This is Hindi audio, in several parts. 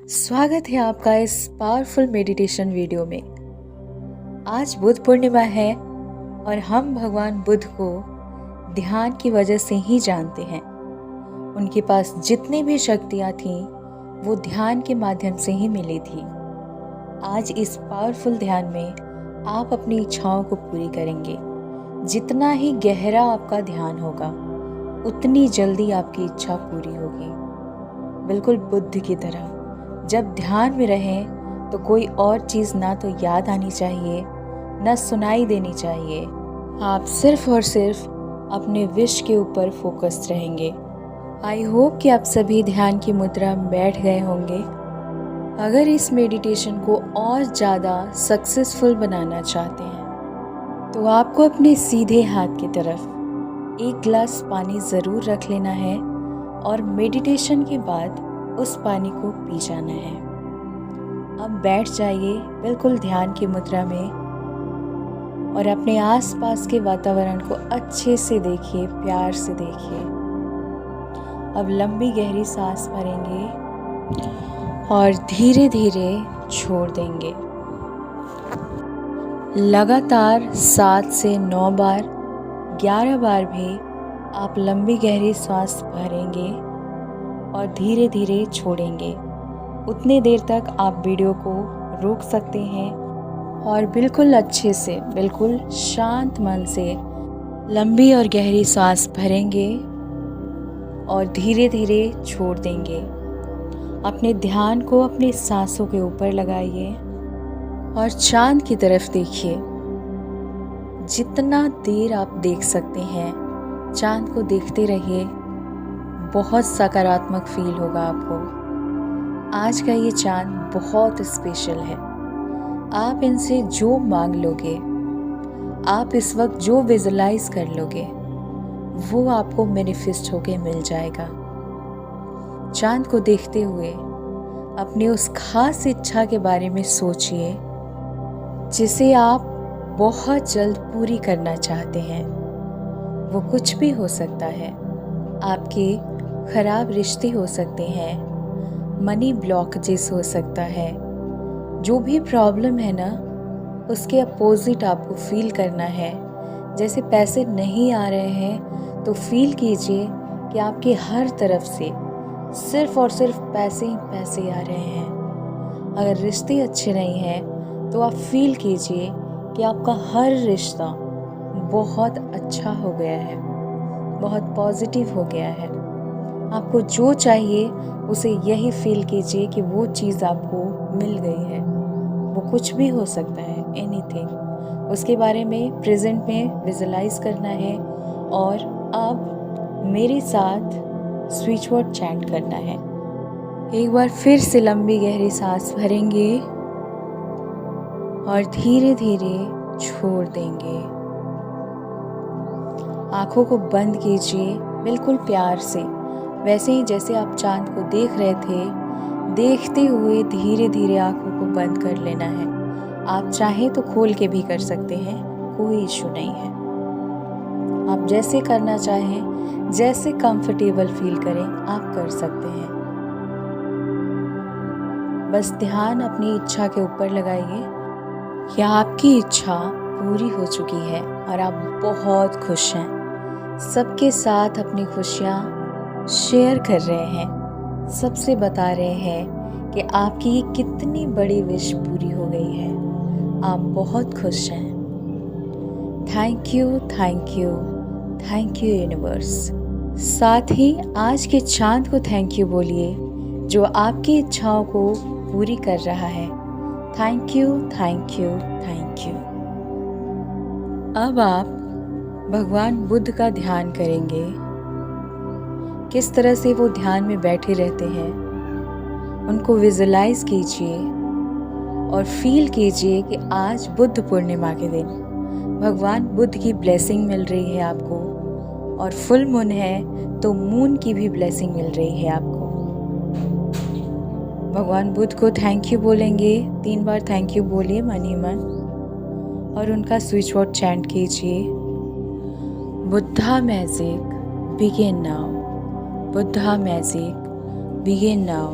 स्वागत है आपका इस पावरफुल मेडिटेशन वीडियो में। आज बुद्ध पूर्णिमा है और हम भगवान बुद्ध को ध्यान की वजह से ही जानते हैं। उनके पास जितनी भी शक्तियाँ थीं वो ध्यान के माध्यम से ही मिली थी। आज इस पावरफुल ध्यान में आप अपनी इच्छाओं को पूरी करेंगे। जितना ही गहरा आपका ध्यान होगा उतनी जल्दी आपकी इच्छा पूरी होगी। बिल्कुल बुद्ध की तरह जब ध्यान में रहें तो कोई और चीज़ ना तो याद आनी चाहिए ना सुनाई देनी चाहिए। आप सिर्फ और सिर्फ अपने विश के ऊपर फोकस रहेंगे। आई होप कि आप सभी ध्यान की मुद्रा में बैठ गए होंगे। अगर इस मेडिटेशन को और ज़्यादा सक्सेसफुल बनाना चाहते हैं तो आपको अपने सीधे हाथ की तरफ एक गिलास पानी ज़रूर रख लेना है और मेडिटेशन के बाद उस पानी को पी जाना है। अब बैठ जाइए बिल्कुल ध्यान की मुद्रा में और अपने आसपास के वातावरण को अच्छे से देखिए, प्यार से देखिए। अब लंबी गहरी सांस भरेंगे और धीरे धीरे छोड़ देंगे। लगातार 7 से 9 बार, 11 बार भी आप लंबी गहरी सांस भरेंगे और धीरे धीरे छोड़ेंगे। उतने देर तक आप वीडियो को रोक सकते हैं और बिल्कुल अच्छे से, बिल्कुल शांत मन से लंबी और गहरी सांस भरेंगे और धीरे धीरे छोड़ देंगे। अपने ध्यान को अपने सांसों के ऊपर लगाइए और चांद की तरफ देखिए। जितना देर आप देख सकते हैं चांद को देखते रहिए। बहुत सकारात्मक फील होगा आपको। आज का ये चांद बहुत स्पेशल है। आप इनसे जो मांग लोगे, आप इस वक्त जो विजुलाइज कर लोगे वो आपको मैनिफेस्ट होके मिल जाएगा। चांद को देखते हुए अपनी उस खास इच्छा के बारे में सोचिए जिसे आप बहुत जल्द पूरी करना चाहते हैं। वो कुछ भी हो सकता है। आपके खराब रिश्ते हो सकते हैं, मनी ब्लॉकेजेस हो सकता है। जो भी प्रॉब्लम है ना, उसके अपोजिट आपको फील करना है। जैसे पैसे नहीं आ रहे हैं तो फील कीजिए कि आपके हर तरफ से सिर्फ और सिर्फ पैसे ही पैसे आ रहे हैं। अगर रिश्ते अच्छे नहीं हैं तो आप फील कीजिए कि आपका हर रिश्ता बहुत अच्छा हो गया है, बहुत पॉजिटिव हो गया है। आपको जो चाहिए उसे यही फील कीजिए कि वो चीज़ आपको मिल गई है। वो कुछ भी हो सकता है, एनीथिंग। उसके बारे में प्रेजेंट में विजुलाइज करना है और अब मेरे साथ स्विच वर्ड चैंट करना है। एक बार फिर से लंबी गहरी सांस भरेंगे और धीरे धीरे छोड़ देंगे। आंखों को बंद कीजिए बिल्कुल प्यार से, वैसे ही जैसे आप चांद को देख रहे थे। देखते हुए धीरे धीरे आंखों को बंद कर लेना है। आप चाहें तो खोल के भी कर सकते हैं, कोई इशू नहीं है। आप जैसे करना चाहें, जैसे कंफर्टेबल फील करें, आप कर सकते हैं। बस ध्यान अपनी इच्छा के ऊपर लगाइए कि आपकी इच्छा पूरी हो चुकी है और आप बहुत खुश हैं। सबके साथ अपनी खुशियाँ शेयर कर रहे हैं, सबसे बता रहे हैं कि आपकी ये कितनी बड़ी विश पूरी हो गई है। आप बहुत खुश हैं। Thank you, thank you, thank you universe. साथ ही आज के चांद को थैंक यू बोलिए जो आपकी इच्छाओं को पूरी कर रहा है। Thank you, thank you, thank you. अब आप भगवान बुद्ध का ध्यान करेंगे। किस तरह से वो ध्यान में बैठे रहते हैं उनको विजुलाइज कीजिए और फील कीजिए कि आज बुद्ध पूर्णिमा के दिन भगवान बुद्ध की ब्लेसिंग मिल रही है आपको, और फुल मून है तो मून की भी ब्लेसिंग मिल रही है आपको। भगवान बुद्ध को थैंक यू बोलेंगे। 3 बार थैंक यू बोलिए मन ही मन और उनका स्विच वर्ड चैंट कीजिए। Buddha magic begin now, Buddha magic begin now,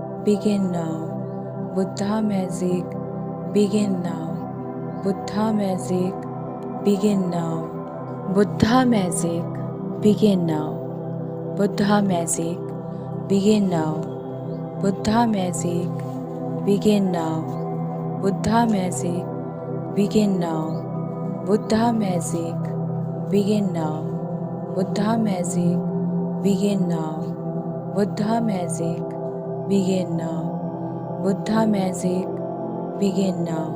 begin now. Buddha magic, begin now. Buddha magic, begin now. Buddha magic, begin now. Buddha magic, begin now. Buddha magic, begin now. Buddha magic, begin now. Buddha magic, begin now. Buddha magic, begin now. Buddha magic, begin now. Buddha magic, begin now.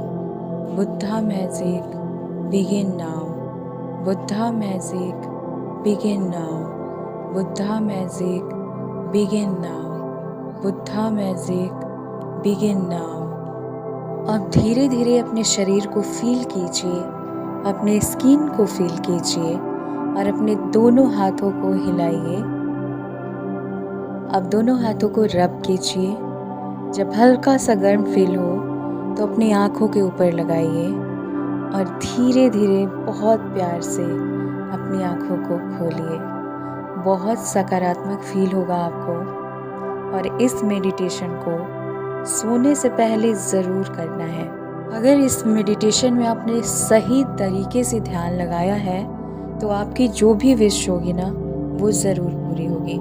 Buddha magic, begin now. Buddha magic, begin now. Buddha magic, begin now. Buddha magic, begin now. अब धीरे धीरे अपने शरीर को फील कीजिए, अपने स्किन को फील कीजिए और अपने दोनों हाथों को हिलाइए। अब दोनों हाथों को रब कीजिए। जब हल्का सा गर्म फील हो तो अपनी आँखों के ऊपर लगाइए और धीरे धीरे बहुत प्यार से अपनी आँखों को खोलिए। बहुत सकारात्मक फील होगा आपको और इस मेडिटेशन को सोने से पहले ज़रूर करना है। अगर इस मेडिटेशन में आपने सही तरीके से ध्यान लगाया है तो आपकी जो भी विश होगी ना वो ज़रूर पूरी होगी।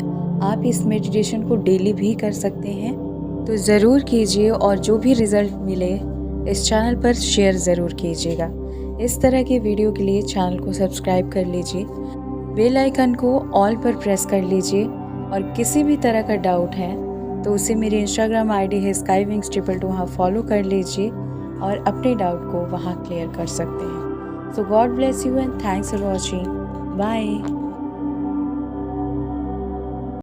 आप इस मेडिटेशन को डेली भी कर सकते हैं, तो ज़रूर कीजिए और जो भी रिज़ल्ट मिले इस चैनल पर शेयर ज़रूर कीजिएगा। इस तरह के वीडियो के लिए चैनल को सब्सक्राइब कर लीजिए, बेल आइकन को ऑल पर प्रेस कर लीजिए और किसी भी तरह का डाउट है तो उसे मेरी इंस्टाग्राम आईडी है skywings222, वहाँ फॉलो कर लीजिए और अपने डाउट को वहाँ क्लियर कर सकते हैं। So God bless you and thanks for watching. Bye.